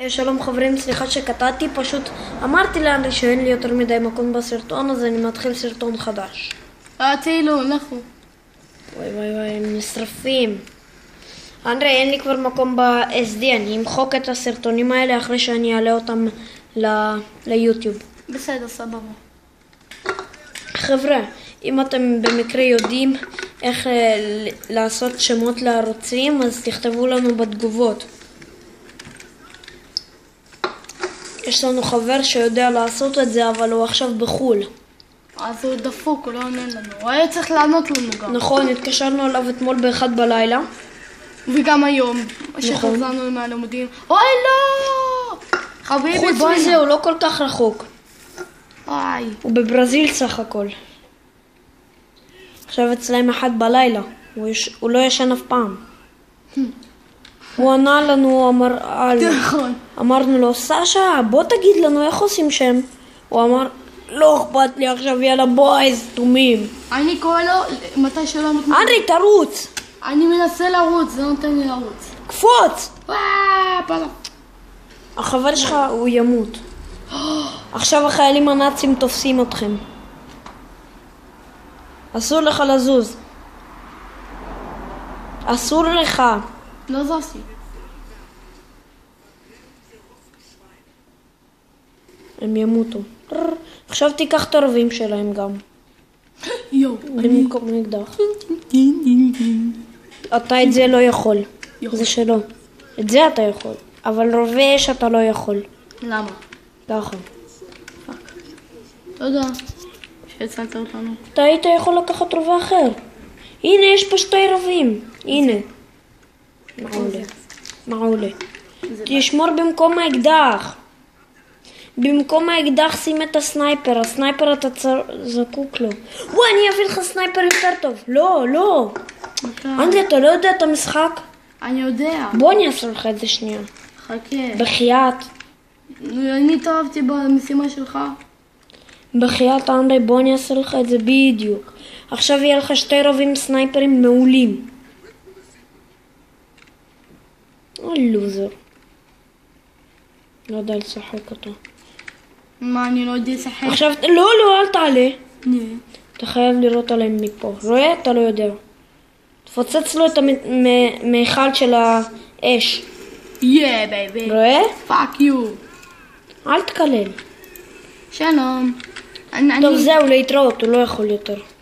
שלום חברים, סליחה שקטעתי, פשוט אמרתי לאנרי שאין לי יותר מדי מקום בסרטון, אז אני מתחיל סרטון חדש. תהילו, לכו. וואי, הם נשרפים. אנרי, אין לי כבר מקום ב-SD, אני אמחוק את הסרטונים האלה אחרי שאני אעלה אותם ליוטיוב. בסדר, סבבה. חבר'ה, אם אתם במקרה יודעים איך לעשות שמות לערוצים, אז תכתבו לנו בתגובות. יש לנו חבר שיודע לעשות את זה, אבל הוא עכשיו בחול. אז הוא דפוק, הוא לא עונה לנו. הוא היה צריך לענות לנו גם. נכון, התקשרנו עליו אתמול ב-1 בלילה. וגם היום, שחזרנו מהלימודים. אוי, לא! חביבי, חוץ מזה, הוא לא כל כך רחוק. וואי. הוא בברזיל סך הכל. עכשיו אצלהם 1 בלילה. הוא לא ישן אף פעם. הוא ענה לנו, אמרנו לו, סשה, בוא תגיד לנו איך עושים שם. הוא אמר, לא אכפת לי עכשיו, יאללה בואי, סתומים. אני קורא לו, מתי שלא מתנגד. אנרי, תרוץ. אני מנסה לרוץ, זה נותן לי לרוץ. קפוץ. פלה. החבר שלך, הוא ימות. עכשיו החיילים הנאצים תופסים אתכם. אסור לך לזוז. אסור לך. לא זזתי. הם ימותו. עכשיו תיקח את הרובים שלהם גם. יו. במקום נקדח. אתה את זה לא יכול. זה שלו. את זה אתה יכול. אבל רובה אש אתה לא יכול. למה? ככה. תודה. שהצלת אותנו. אתה היית יכול לקחת רובה אחר. הנה, יש פה 2 רובים. הנה. מעולה. תשמור במקום האקדח. במקום האקדח שים את הסנייפר. הסנייפר אתה זקוק לו. וואי, אני אביא לך סנייפר יותר טוב. לא. אנדרי, אתה לא יודע את המשחק? אני יודע. בוא אני אעשה לך את זה שנייה. חכה. בחייאת. אני התאהבתי במשימה שלך. בחייאת אנדרי, בוא אני אעשה לך את זה בדיוק. עכשיו יהיה לך 2 רובים סנייפרים מעולים. לוזר. לא יודע לשחק אותו. מה, אני לא יודע לשחק? עכשיו, לא, אל תעלה. לא. אתה חייב לראות עליהם מפה. רואה? אתה לא יודע. תפוצץ לו את המיכל של האש. בייבי. רואה? פאק יו. אל תקלל. שלום. טוב, זהו, להתראות, הוא לא יכול יותר.